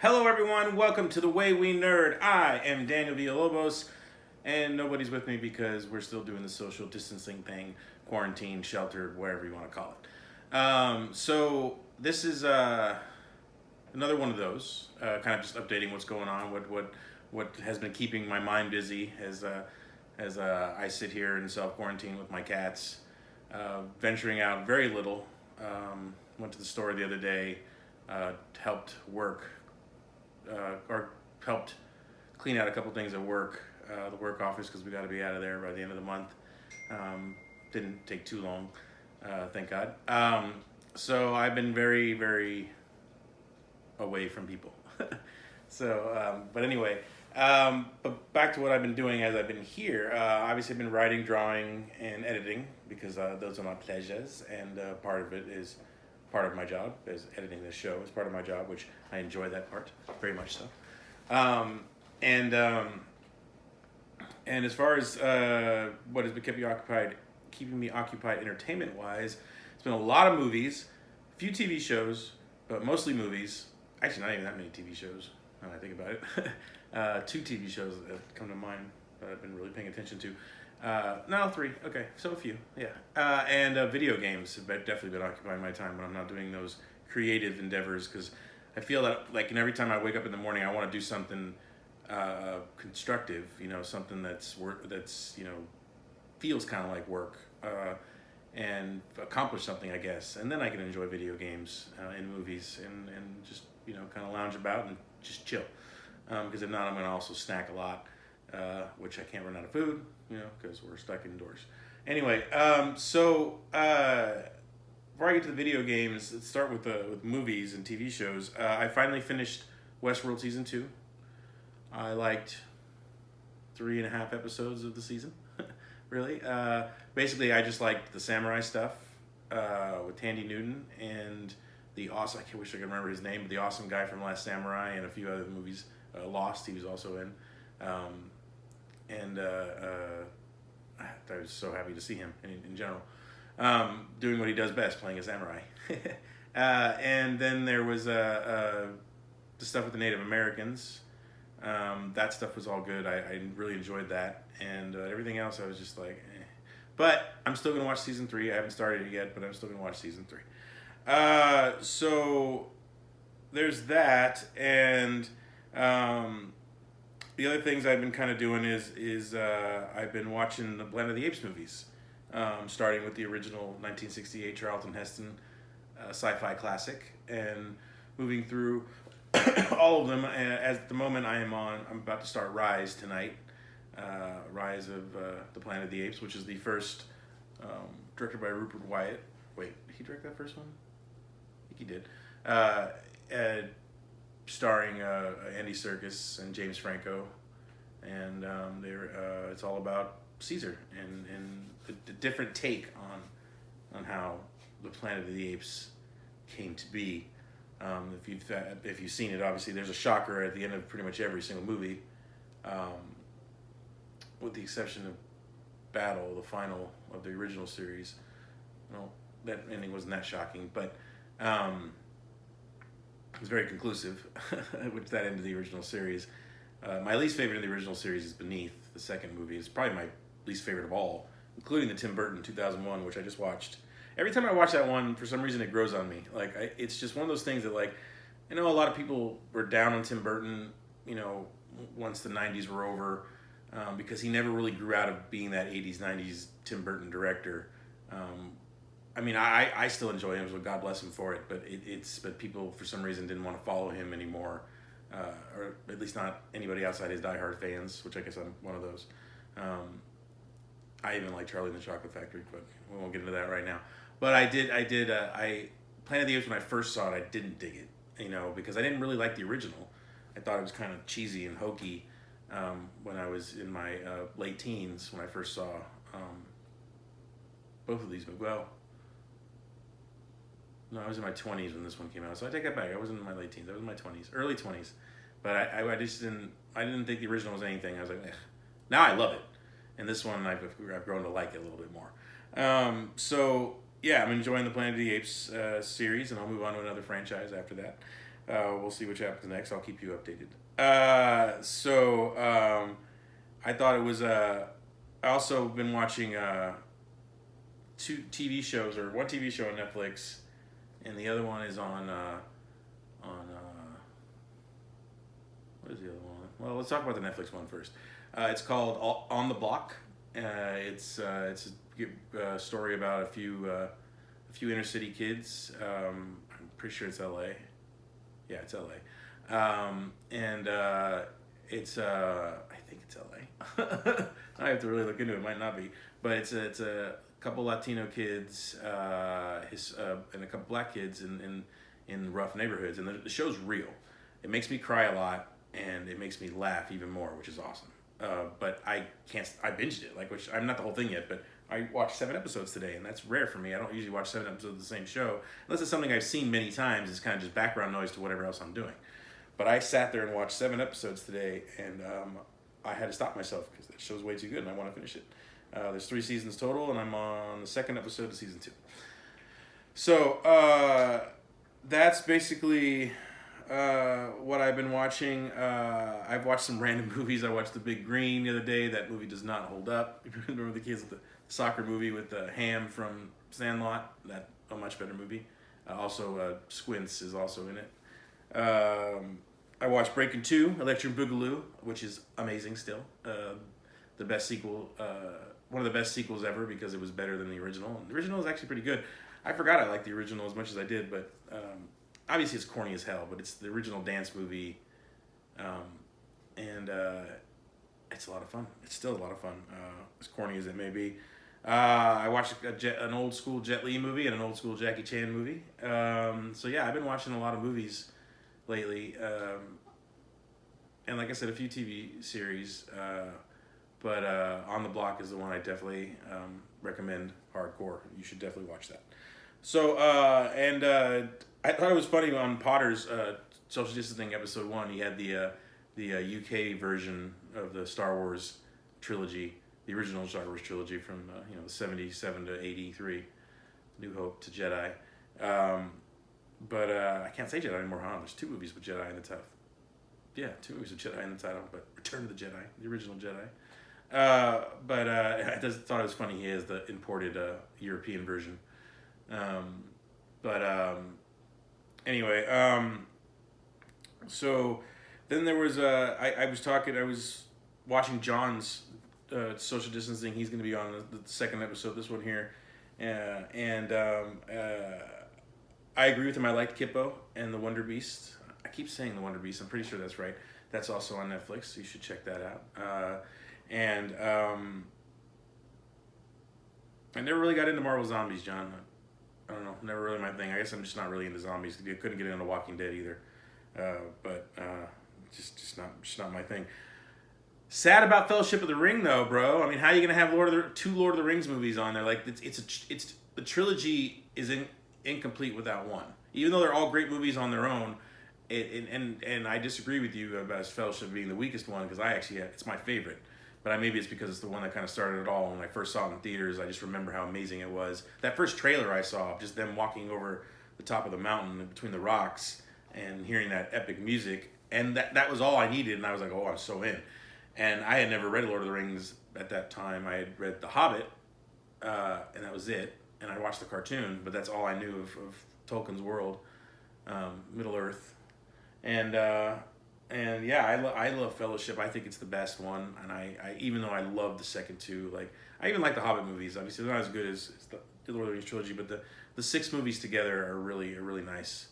Hello, everyone. Welcome to The Way We Nerd. I am Daniel Villalobos, and nobody's with me because we're still doing the social distancing thing, quarantine, sheltered, whatever you want to call it. So this is another one of those, kind of just updating what's going on, what has been keeping my mind busy as I sit here in self quarantine with my cats, venturing out very little. Went to the store the other day, helped work or helped clean out a couple things at work, the work office, because we got to be out of there by the end of the month. Didn't take too long, thank God. So I've been very, very away from people. But anyway, but back to what I've been doing as I've been here. Obviously, I've been writing, drawing, and editing because those are my pleasures, and part of my job is editing this show is part of my job, which I enjoy that part very much so. And as far as what has been keeping me occupied entertainment wise, it's been a lot of movies, a few TV shows, but mostly movies. Actually, not even that many TV shows now that I think about it. Two TV shows that come to mind that I've been really paying attention to. No, three. Okay, so a few, yeah. And video games have definitely been occupying my time when I'm not doing those creative endeavors, because I feel that, like, every time I wake up in the morning, I want to do something constructive. Something that's feels kind of like work, and accomplish something, I guess. And then I can enjoy video games and movies and just kind of lounge about and just chill. Because if not, I'm going to also snack a lot. Which I can't run out of food, because we're stuck indoors. Anyway, so before I get to the video games, let's start with movies and TV shows. I finally finished Westworld Season 2. I liked 3.5 episodes of the season, really. Basically, I just liked the samurai stuff with Tandy Newton and the awesome, I wish I could remember his name, but the awesome guy from Last Samurai and a few other movies. Lost, he was also in. I was so happy to see him in general, doing what he does best, playing a samurai. And then there was the stuff with the Native Americans. That stuff was all good. I really enjoyed that. And everything else, I was just like, eh. But I'm still going to watch season 3. I haven't started it yet, but I'm still going to watch season 3. So there's that. And the other things I've been kind of doing is I've been watching the Planet of the Apes movies, starting with the original 1968 Charlton Heston sci-fi classic, and moving through all of them. At the moment, I'm about to start Rise tonight. Rise of the Planet of the Apes, which is the first, directed by Rupert Wyatt. Wait, did he direct that first one? I think he did. Starring Andy Serkis and James Franco, and it's all about Caesar and the different take on how the Planet of the Apes came to be. If you've seen it, obviously there's a shocker at the end of pretty much every single movie, with the exception of Battle, the final of the original series. Well, that ending wasn't that shocking, but it was very conclusive, which that ended the original series. My least favorite in the original series is Beneath, the second movie. It's probably my least favorite of all, including the Tim Burton 2001, which I just watched. Every time I watch that one, for some reason, it grows on me. It's just one of those things that, a lot of people were down on Tim Burton, once the 90s were over, because he never really grew out of being that 80s, 90s Tim Burton director. I still enjoy him, so God bless him for it. But people for some reason didn't want to follow him anymore, or at least not anybody outside his diehard fans, which I guess I'm one of those. I even like Charlie and the Chocolate Factory, but we won't get into that right now. But I Planet of the Apes, when I first saw it, I didn't dig it, because I didn't really like the original. I thought it was kind of cheesy and hokey when I was in my late teens when I first saw both of these. Well. No, I was in my 20s when this one came out, so I take that back. I wasn't in my late teens. I was in my 20s, early 20s. But I just didn't think the original was anything. I was like, eh. Now I love it. And this one, I've grown to like it a little bit more. So, yeah, I'm enjoying the Planet of the Apes series, and I'll move on to another franchise after that. We'll see what happens next. I'll keep you updated. I thought it was. I also been watching two TV shows, or one TV show on Netflix, and the other one is on what is the other one? Well, let's talk about the Netflix one first. It's called On the Block. It's a story about a few inner city kids. I'm pretty sure it's L.A. Yeah, it's L.A. And it's I think it's L.A. I have to really look into it. It might not be, but it's a couple Latino kids, and a couple black kids in rough neighborhoods, and the show's real. It makes me cry a lot, and it makes me laugh even more, which is awesome. But I binged it, which I'm not the whole thing yet, but I watched 7 episodes today, and that's rare for me. I don't usually watch 7 episodes of the same show, unless it's something I've seen many times. It's kind of just background noise to whatever else I'm doing. But I sat there and watched 7 episodes today, and I had to stop myself because the show's way too good, and I want to finish it. There's 3 seasons total, and I'm on the 2nd episode of season 2. So that's basically what I've been watching. I've watched some random movies. I watched The Big Green the other day. That movie does not hold up. If you remember the kids with the soccer movie with Ham from Sandlot, that a much better movie. Also, Squints is also in it. I watched Breaking 2, Electric Boogaloo, which is amazing still. The best sequel, one of the best sequels ever because it was better than the original. And the original is actually pretty good. I forgot I liked the original as much as I did, but obviously it's corny as hell, but it's the original dance movie, and it's a lot of fun. It's still a lot of fun, as corny as it may be. I watched an old school Jet Li movie and an old school Jackie Chan movie. So yeah, I've been watching a lot of movies lately, and like I said, a few TV series. But On the Block is the one I definitely recommend hardcore. You should definitely watch that. So I thought it was funny on Potter's Social Distancing episode 1. He had the UK version of the Star Wars trilogy, the original Star Wars trilogy from the 77 to 83, New Hope to Jedi. But I can't say Jedi anymore, huh? There's 2 movies with Jedi in the title. Yeah, 2 movies with Jedi in the title, but Return of the Jedi, the original Jedi. I just thought it was funny he has the imported European version. Anyway, so then there was I was watching John's social distancing. He's going to be on the 2nd episode, this one here, and I agree with him. I liked Kippo and the Wonder Beast. I keep saying the Wonder Beast. I'm pretty sure that's right. That's also on Netflix, so you should check that out. I never really got into Marvel Zombies, John. I don't know, never really my thing. I guess I'm just not really into zombies. I couldn't get into Walking Dead either, just not my thing. Sad about Fellowship of the Ring though, bro. I mean, how are you gonna have two Lord of the Rings movies on there? Like it's the trilogy is incomplete without one. Even though they're all great movies on their own, and I disagree with you about Fellowship being the weakest one because it's my favorite. But maybe it's because it's the one that kind of started it all. When I first saw it in theaters, I just remember how amazing it was. That first trailer I saw, just them walking over the top of the mountain between the rocks and hearing that epic music, and that was all I needed, and I was like, oh, I'm so in. And I had never read Lord of the Rings at that time. I had read The Hobbit, and that was it. And I watched the cartoon, but that's all I knew of Tolkien's world, Middle Earth. And yeah, I love Fellowship. I think it's the best one, and I even though I love the second 2, like I even like the Hobbit movies. Obviously, they're not as good as the Lord of the Rings trilogy, but the 6 movies together are really nice,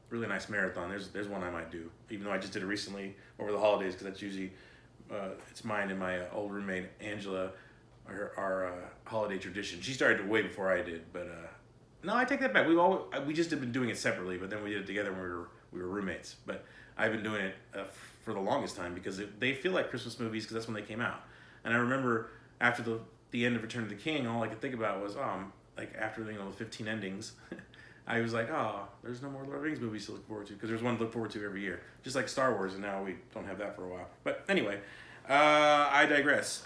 really nice marathon. There's one I might do, even though I just did it recently over the holidays because that's usually it's mine and my old roommate Angela, our holiday tradition. She started it way before I did, but no, I take that back. We just have been doing it separately, but then we did it together when we were roommates. But I've been doing it for the longest time because they feel like Christmas movies because that's when they came out. And I remember after the end of Return of the King, all I could think about was like after the 15 endings, I was like, there's no more Lord of the Rings movies to look forward to because there's one to look forward to every year, just like Star Wars, and now we don't have that for a while. But anyway, I digress.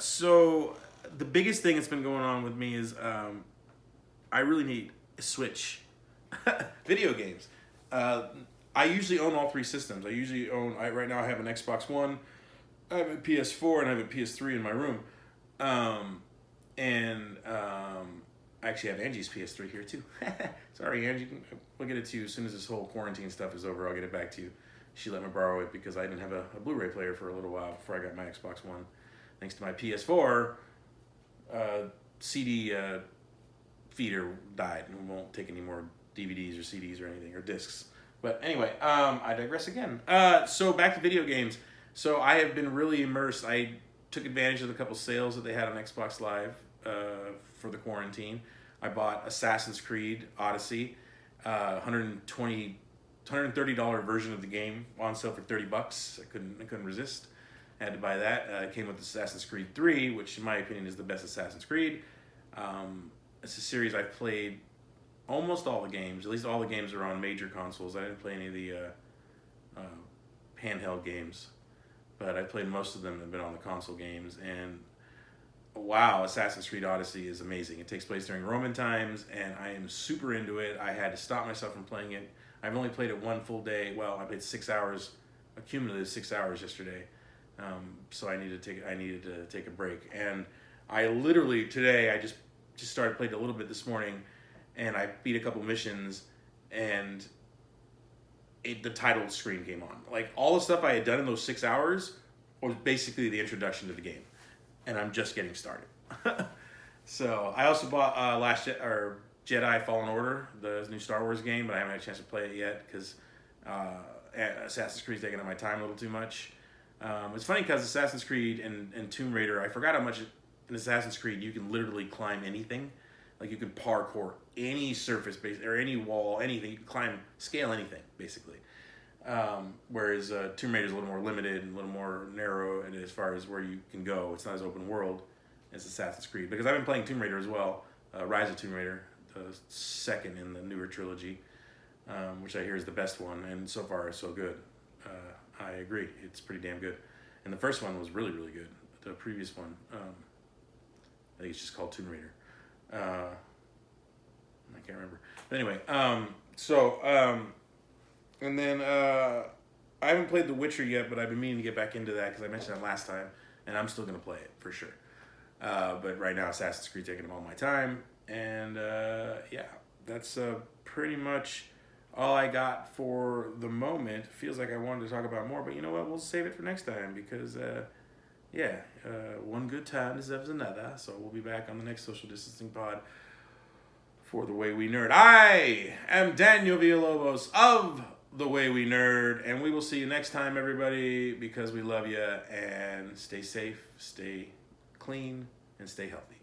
So the biggest thing that's been going on with me is I really need a Switch video games. Uh, I usually own all three systems. Right now I have an Xbox One, I have a PS4, and I have a PS3 in my room. I actually have Angie's PS3 here too. Sorry, Angie. We'll get it to you as soon as this whole quarantine stuff is over. I'll get it back to you. She let me borrow it because I didn't have a Blu-ray player for a little while before I got my Xbox One. Thanks to my PS4, CD feeder died and won't take any more DVDs or CDs or anything, or discs. But anyway, I digress again. So back to video games. So I have been really immersed. I took advantage of the couple sales that they had on Xbox Live for the quarantine. I bought Assassin's Creed Odyssey, $130 version of the game on sale for $30. I couldn't resist. I had to buy that. It came with Assassin's Creed 3, which in my opinion is the best Assassin's Creed. It's a series I've played almost all the games. At least all the games are on major consoles. I didn't play any of the handheld games, but I played most of them that have been on the console games. And wow, Assassin's Creed Odyssey is amazing. It takes place during Roman times, and I am super into it. I had to stop myself from playing it. I've only played it one full day. Well, I played 6 hours, a cumulative 6 hours yesterday. So I needed to take a break. And I literally today I just started playing a little bit this morning, and I beat a couple missions, and the title screen came on. Like all the stuff I had done in those 6 hours was basically the introduction to the game, and I'm just getting started. So I also bought Jedi Fallen Order, the new Star Wars game, but I haven't had a chance to play it yet because Assassin's Creed's taking up my time a little too much. It's funny because Assassin's Creed and Tomb Raider, I forgot how much in Assassin's Creed you can literally climb anything. Like you can parkour any surface base or any wall, anything. You can climb, scale anything, basically. Whereas Tomb Raider is a little more limited and a little more narrow and as far as where you can go. It's not as open world as Assassin's Creed. Because I've been playing Tomb Raider as well, Rise of Tomb Raider, the second in the newer trilogy, which I hear is the best one, and so far so good. I agree, it's pretty damn good. And the first one was really, really good. The previous one, I think it's just called Tomb Raider. I can't remember. But anyway, and then I haven't played The Witcher yet, but I've been meaning to get back into that because I mentioned that last time, and I'm still going to play it for sure. But right now, Assassin's Creed taking up all my time, and yeah, that's pretty much all I got for the moment. Feels like I wanted to talk about more, but you know what? We'll save it for next time because, one good time deserves another. So we'll be back on the next social distancing pod for The Way We Nerd. I am Daniel Villalobos of The Way We Nerd, and we will see you next time, everybody, because we love you, and stay safe, stay clean, and stay healthy.